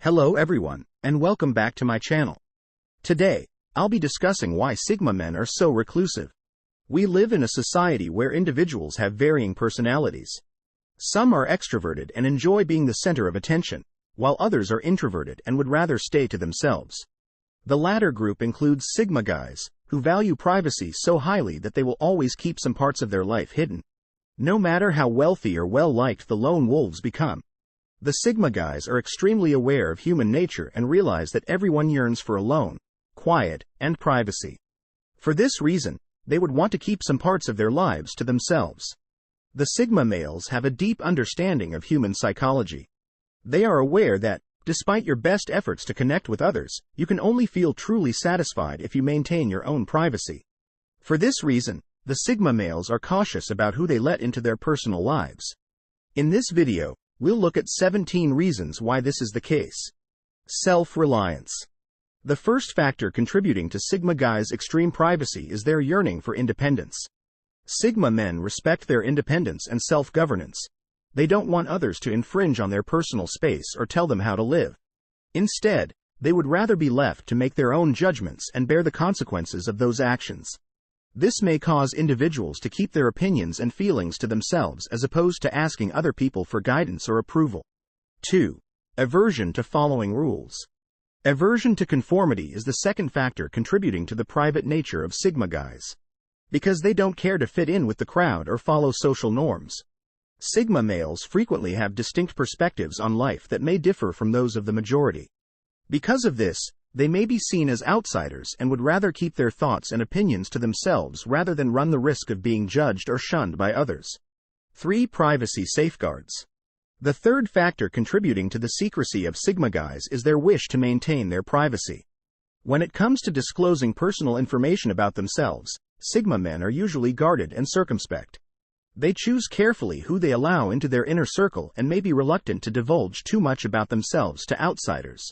Hello everyone, and welcome back to my channel. Today, I'll be discussing why Sigma men are so reclusive. We live in a society where individuals have varying personalities. Some are extroverted and enjoy being the center of attention, while others are introverted and would rather stay to themselves. The latter group includes Sigma guys, who value privacy so highly that they will always keep some parts of their life hidden. No matter how wealthy or well-liked the lone wolves become, the Sigma guys are extremely aware of human nature and realize that everyone yearns for alone, quiet, and privacy. For this reason, they would want to keep some parts of their lives to themselves. The Sigma males have a deep understanding of human psychology. They are aware that, despite your best efforts to connect with others, you can only feel truly satisfied if you maintain your own privacy. For this reason, the Sigma males are cautious about who they let into their personal lives. In this video, we'll look at 17 reasons why this is the case. Self-reliance. The first factor contributing to Sigma guys' extreme privacy is their yearning for independence. Sigma men respect their independence and self-governance. They don't want others to infringe on their personal space or tell them how to live. Instead, they would rather be left to make their own judgments and bear the consequences of those actions. This may cause individuals to keep their opinions and feelings to themselves as opposed to asking other people for guidance or approval. 2. Aversion to following rules. Aversion to conformity is the second factor contributing to the private nature of Sigma guys. Because they don't care to fit in with the crowd or follow social norms, Sigma males frequently have distinct perspectives on life that may differ from those of the majority. Because of this, they may be seen as outsiders and would rather keep their thoughts and opinions to themselves rather than run the risk of being judged or shunned by others. 3. Privacy safeguards. The third factor contributing to the secrecy of Sigma guys is their wish to maintain their privacy. When it comes to disclosing personal information about themselves, Sigma men are usually guarded and circumspect. They choose carefully who they allow into their inner circle and may be reluctant to divulge too much about themselves to outsiders.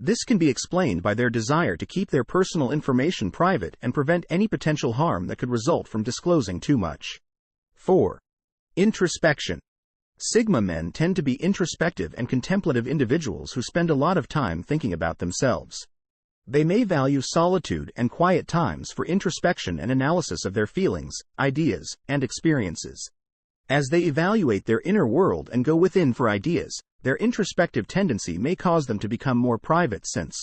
This can be explained by their desire to keep their personal information private and prevent any potential harm that could result from disclosing too much. 4. Introspection. Sigma men tend to be introspective and contemplative individuals who spend a lot of time thinking about themselves. They may value solitude and quiet times for introspection and analysis of their feelings, ideas, and experiences. As they evaluate their inner world and go within for ideas, their introspective tendency may cause them to become more private since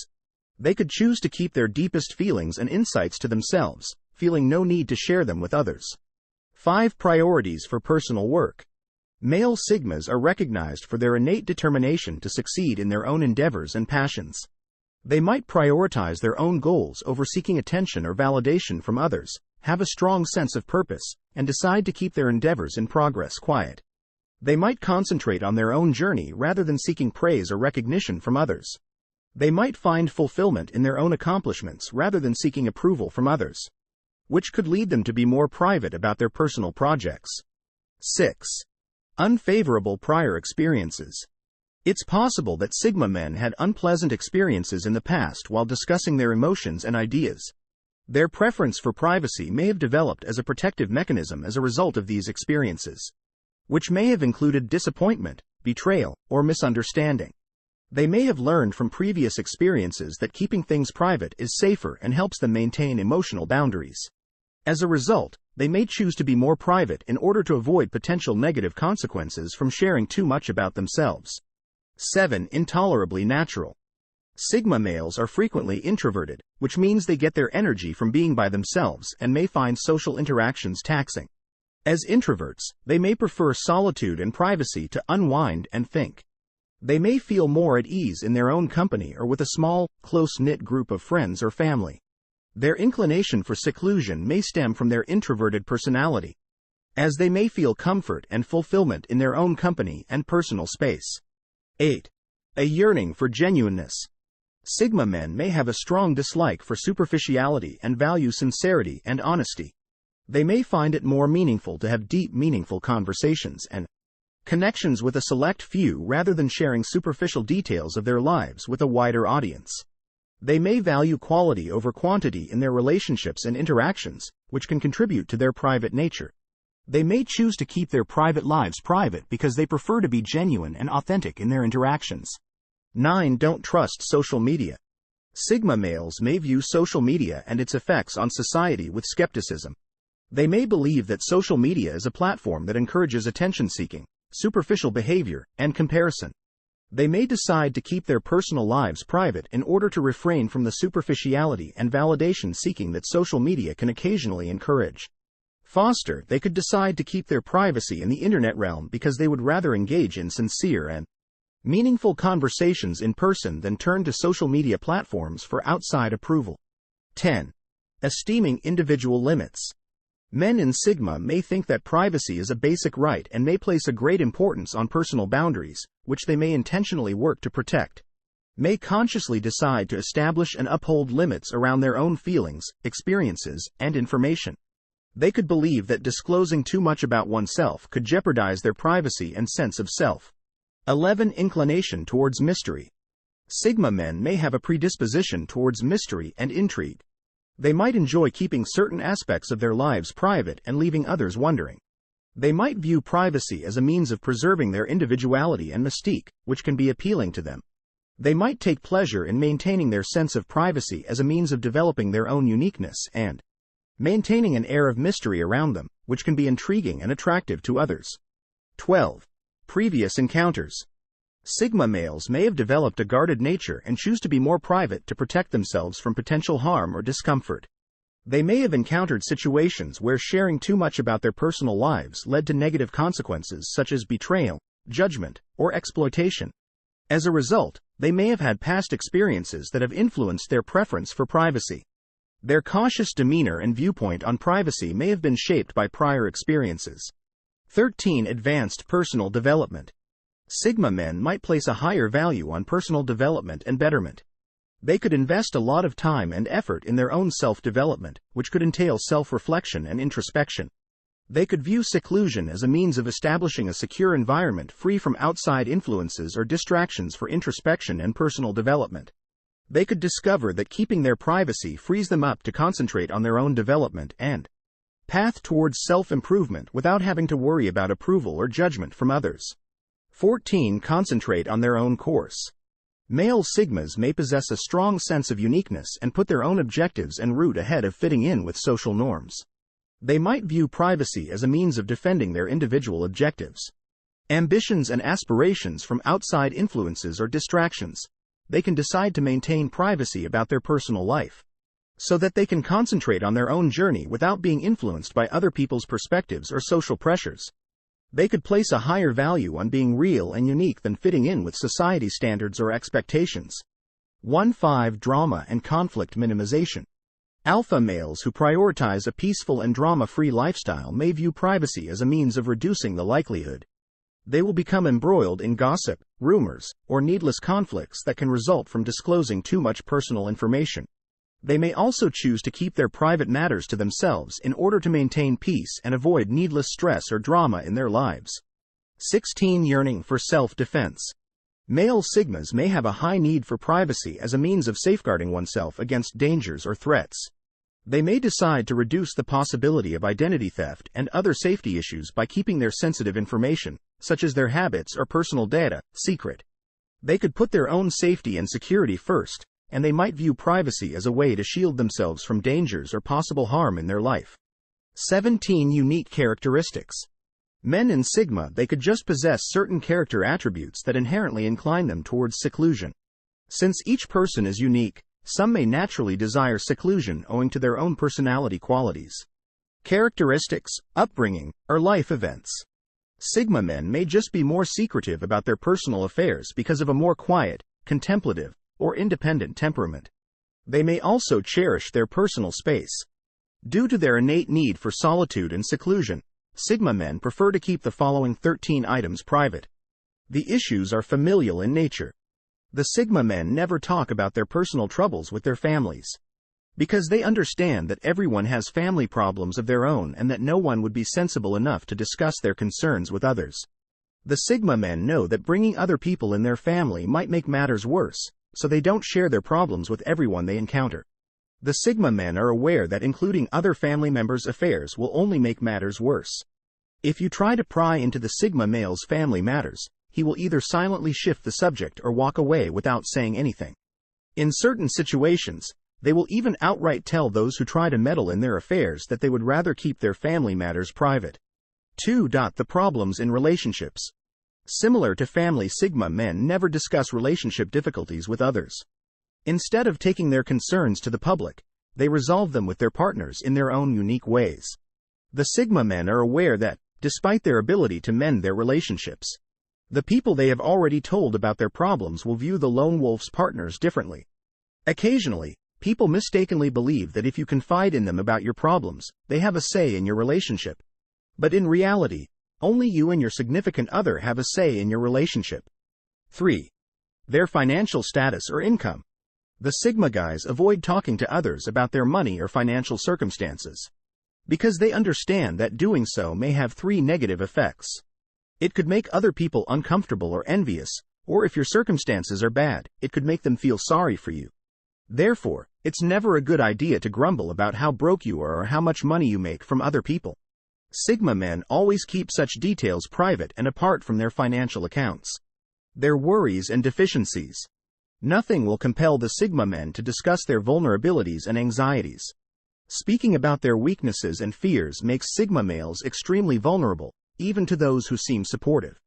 they could choose to keep their deepest feelings and insights to themselves, feeling no need to share them with others. 5. Priorities for personal work. Male Sigmas are recognized for their innate determination to succeed in their own endeavors and passions. They might prioritize their own goals over seeking attention or validation from others, have a strong sense of purpose, and decide to keep their endeavors in progress quiet. They might concentrate on their own journey rather than seeking praise or recognition from others. They might find fulfillment in their own accomplishments rather than seeking approval from others, which could lead them to be more private about their personal projects. 6. Unfavorable prior experiences. It's possible that Sigma men had unpleasant experiences in the past while discussing their emotions and ideas. Their preference for privacy may have developed as a protective mechanism as a result of these experiences, which may have included disappointment, betrayal, or misunderstanding. They may have learned from previous experiences that keeping things private is safer and helps them maintain emotional boundaries. As a result, they may choose to be more private in order to avoid potential negative consequences from sharing too much about themselves. 7. Intolerably natural. Sigma males are frequently introverted, which means they get their energy from being by themselves and may find social interactions taxing. As introverts, they may prefer solitude and privacy to unwind and think. They may feel more at ease in their own company or with a small, close-knit group of friends or family. Their inclination for seclusion may stem from their introverted personality, as they may feel comfort and fulfillment in their own company and personal space. 8. A yearning for genuineness. Sigma men may have a strong dislike for superficiality and value sincerity and honesty. They may find it more meaningful to have deep, meaningful conversations and connections with a select few rather than sharing superficial details of their lives with a wider audience. They may value quality over quantity in their relationships and interactions, which can contribute to their private nature. They may choose to keep their private lives private because they prefer to be genuine and authentic in their interactions. 9. Don't trust social media. Sigma males may view social media and its effects on society with skepticism. They may believe that social media is a platform that encourages attention-seeking, superficial behavior, and comparison. They may decide to keep their personal lives private in order to refrain from the superficiality and validation-seeking that social media can occasionally encourage. They could decide to keep their privacy in the internet realm because they would rather engage in sincere and meaningful conversations in person than turn to social media platforms for outside approval. 10. Esteeming individual limits. Men in Sigma may think that privacy is a basic right and may place a great importance on personal boundaries, which they may intentionally work to protect. May consciously decide to establish and uphold limits around their own feelings, experiences, and information. They could believe that disclosing too much about oneself could jeopardize their privacy and sense of self. 11. Inclination towards mystery. Sigma men may have a predisposition towards mystery and intrigue. They might enjoy keeping certain aspects of their lives private and leaving others wondering. They might view privacy as a means of preserving their individuality and mystique, which can be appealing to them. They might take pleasure in maintaining their sense of privacy as a means of developing their own uniqueness and maintaining an air of mystery around them, which can be intriguing and attractive to others. 12. Previous encounters. Sigma males may have developed a guarded nature and choose to be more private to protect themselves from potential harm or discomfort. They may have encountered situations where sharing too much about their personal lives led to negative consequences such as betrayal, judgment, or exploitation. As a result, they may have had past experiences that have influenced their preference for privacy. Their cautious demeanor and viewpoint on privacy may have been shaped by prior experiences. 13. Advanced personal development. Sigma men might place a higher value on personal development and betterment. They could invest a lot of time and effort in their own self-development, which could entail self-reflection and introspection. They could view seclusion as a means of establishing a secure environment free from outside influences or distractions for introspection and personal development. They could discover that keeping their privacy frees them up to concentrate on their own development and path towards self-improvement without having to worry about approval or judgment from others. 14. Concentrate on their own course. Male Sigmas may possess a strong sense of uniqueness and put their own objectives en route ahead of fitting in with social norms. They might view privacy as a means of defending their individual objectives, ambitions, and aspirations from outside influences or distractions. They can decide to maintain privacy about their personal life, so that they can concentrate on their own journey without being influenced by other people's perspectives or social pressures. They could place a higher value on being real and unique than fitting in with society standards or expectations. 15. Drama and conflict minimization. Alpha males who prioritize a peaceful and drama-free lifestyle may view privacy as a means of reducing the likelihood they will become embroiled in gossip, rumors, or needless conflicts that can result from disclosing too much personal information. They may also choose to keep their private matters to themselves in order to maintain peace and avoid needless stress or drama in their lives. 16. Yearning for self-defense. Male Sigmas may have a high need for privacy as a means of safeguarding oneself against dangers or threats. They may decide to reduce the possibility of identity theft and other safety issues by keeping their sensitive information, such as their habits or personal data, secret. They could put their own safety and security first, and they might view privacy as a way to shield themselves from dangers or possible harm in their life. 17. Unique characteristics. Men in Sigma, they could just possess certain character attributes that inherently incline them towards seclusion. Since each person is unique, some may naturally desire seclusion owing to their own personality qualities, characteristics, upbringing, or life events. Sigma men may just be more secretive about their personal affairs because of a more quiet, contemplative, or independent temperament. They may also cherish their personal space. Due to their innate need for solitude and seclusion, Sigma men prefer to keep the following 13 items private. The issues are familial in nature. The Sigma men never talk about their personal troubles with their families, because they understand that everyone has family problems of their own and that no one would be sensible enough to discuss their concerns with others. The Sigma men know that bringing other people in their family might make matters worse, so they don't share their problems with everyone they encounter. The Sigma men are aware that including other family members' affairs will only make matters worse. If you try to pry into the Sigma male's family matters, he will either silently shift the subject or walk away without saying anything. In certain situations, they will even outright tell those who try to meddle in their affairs that they would rather keep their family matters private. 2. The problems in relationships. Similar to family, Sigma men never discuss relationship difficulties with others. Instead of taking their concerns to the public, they resolve them with their partners in their own unique ways. The Sigma men are aware that, despite their ability to mend their relationships, the people they have already told about their problems will view the lone wolf's partners differently. Occasionally, people mistakenly believe that if you confide in them about your problems, they have a say in your relationship. But in reality, only you and your significant other have a say in your relationship. 3. Their financial status or income. The Sigma guys avoid talking to others about their money or financial circumstances, because they understand that doing so may have 3 negative effects. It could make other people uncomfortable or envious, or if your circumstances are bad, it could make them feel sorry for you. Therefore, it's never a good idea to grumble about how broke you are or how much money you make from other people. Sigma men always keep such details private and apart from their financial accounts. Their worries and deficiencies. Nothing will compel the Sigma men to discuss their vulnerabilities and anxieties. Speaking about their weaknesses and fears makes Sigma males extremely vulnerable, even to those who seem supportive.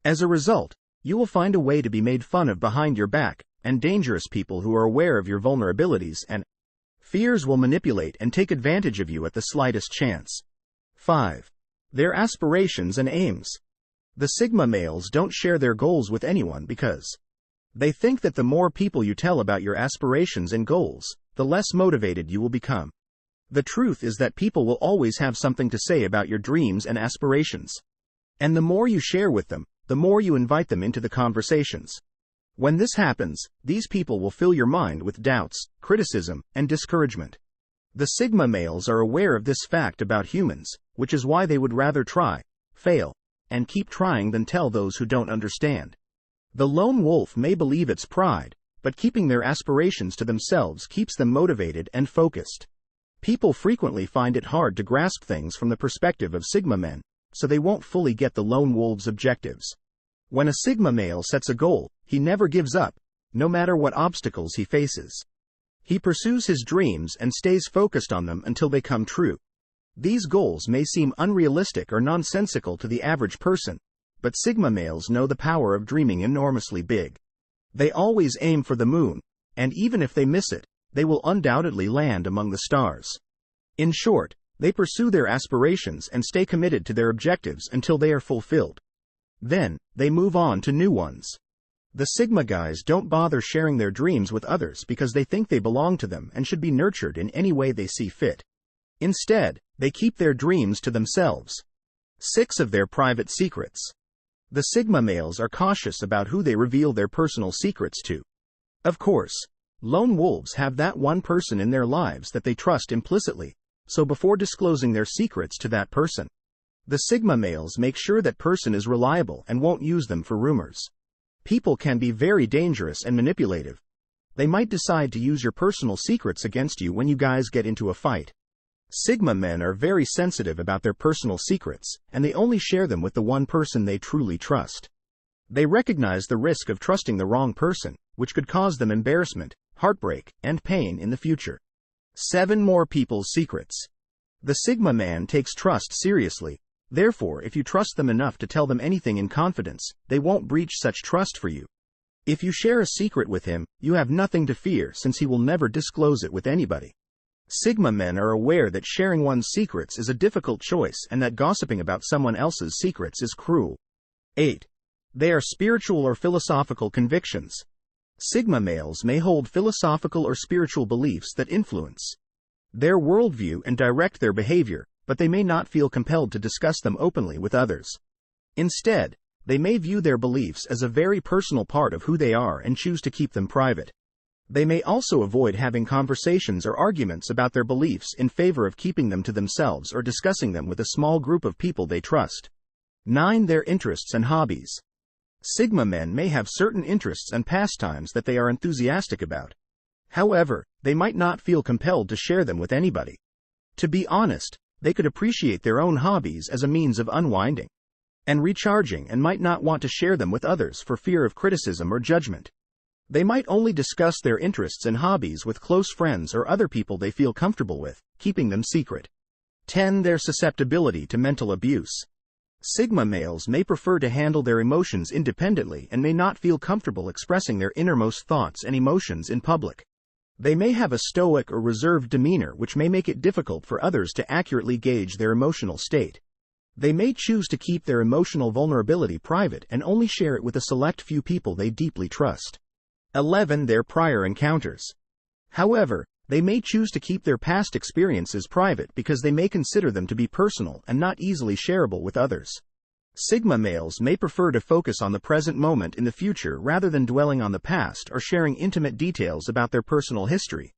As a result, you will find a way to be made fun of behind your back, and dangerous people who are aware of your vulnerabilities and fears will manipulate and take advantage of you at the slightest chance. 5. Their aspirations and aims. The Sigma males don't share their goals with anyone because they think that the more people you tell about your aspirations and goals, the less motivated you will become. The truth is that people will always have something to say about your dreams and aspirations. And the more you share with them, the more you invite them into the conversations. When this happens, these people will fill your mind with doubts, criticism, and discouragement. The Sigma males are aware of this fact about humans, which is why they would rather try, fail, and keep trying than tell those who don't understand. The lone wolf may believe it's pride, but keeping their aspirations to themselves keeps them motivated and focused. People frequently find it hard to grasp things from the perspective of Sigma men, so they won't fully get the lone wolf's objectives. When a Sigma male sets a goal, he never gives up, no matter what obstacles he faces. He pursues his dreams and stays focused on them until they come true. These goals may seem unrealistic or nonsensical to the average person, but Sigma males know the power of dreaming enormously big. They always aim for the moon, and even if they miss it, they will undoubtedly land among the stars. In short, they pursue their aspirations and stay committed to their objectives until they are fulfilled. Then, they move on to new ones. The Sigma guys don't bother sharing their dreams with others because they think they belong to them and should be nurtured in any way they see fit. Instead, they keep their dreams to themselves. 6 of their private secrets. The Sigma males are cautious about who they reveal their personal secrets to. Of course, lone wolves have that one person in their lives that they trust implicitly, so before disclosing their secrets to that person, the Sigma males make sure that person is reliable and won't use them for rumors. People can be very dangerous and manipulative. They might decide to use your personal secrets against you when you guys get into a fight. Sigma men are very sensitive about their personal secrets, and they only share them with the one person they truly trust. They recognize the risk of trusting the wrong person, which could cause them embarrassment, heartbreak, and pain in the future. 7 more people's secrets. The Sigma man takes trust seriously. Therefore, if you trust them enough to tell them anything in confidence, they won't breach such trust for you. If you share a secret with him, you have nothing to fear since he will never disclose it with anybody. Sigma men are aware that sharing one's secrets is a difficult choice and that gossiping about someone else's secrets is cruel. 8. They are spiritual or philosophical convictions. Sigma males may hold philosophical or spiritual beliefs that influence their worldview and direct their behavior, but they may not feel compelled to discuss them openly with others. Instead, they may view their beliefs as a very personal part of who they are and choose to keep them private. They may also avoid having conversations or arguments about their beliefs in favor of keeping them to themselves or discussing them with a small group of people they trust. 9. Their interests and hobbies. Sigma men may have certain interests and pastimes that they are enthusiastic about. However, they might not feel compelled to share them with anybody. To be honest, they could appreciate their own hobbies as a means of unwinding. and recharging and might not want to share them with others for fear of criticism or judgment. They might only discuss their interests and hobbies with close friends or other people they feel comfortable with, keeping them secret. 10. Their susceptibility to mental abuse. Sigma males may prefer to handle their emotions independently and may not feel comfortable expressing their innermost thoughts and emotions in public. They may have a stoic or reserved demeanor which may make it difficult for others to accurately gauge their emotional state. They may choose to keep their emotional vulnerability private and only share it with a select few people they deeply trust. 11. Their prior encounters. However, they may choose to keep their past experiences private because they may consider them to be personal and not easily shareable with others. Sigma males may prefer to focus on the present moment in the future rather than dwelling on the past or sharing intimate details about their personal history.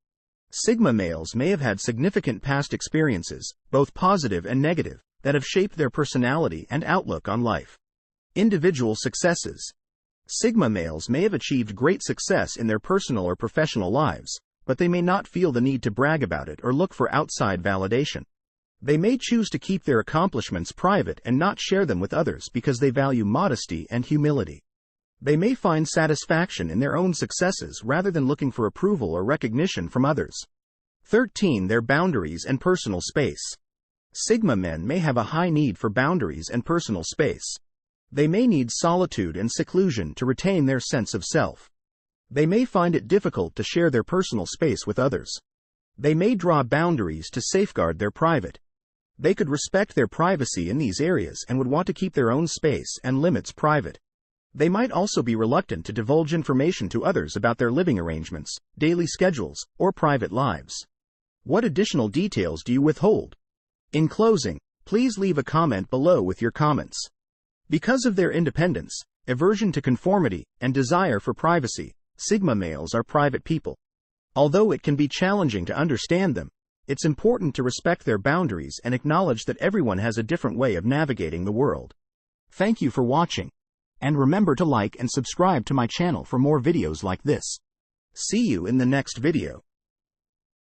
Sigma males may have had significant past experiences, both positive and negative, that have shaped their personality and outlook on life. Individual successes. Sigma males may have achieved great success in their personal or professional lives, but they may not feel the need to brag about it or look for outside validation. They may choose to keep their accomplishments private and not share them with others because they value modesty and humility. They may find satisfaction in their own successes rather than looking for approval or recognition from others. 13. Their boundaries and personal space. Sigma men may have a high need for boundaries and personal space. They may need solitude and seclusion to retain their sense of self. They may find it difficult to share their personal space with others. They may draw boundaries to safeguard their private. They could respect their privacy in these areas and would want to keep their own space and limits private. They might also be reluctant to divulge information to others about their living arrangements, daily schedules, or private lives. What additional details do you withhold? In closing, please leave a comment below with your comments. Because of their independence, aversion to conformity, and desire for privacy, Sigma males are private people. Although it can be challenging to understand them, it's important to respect their boundaries and acknowledge that everyone has a different way of navigating the world. Thank you for watching. And remember to like and subscribe to my channel for more videos like this. See you in the next video.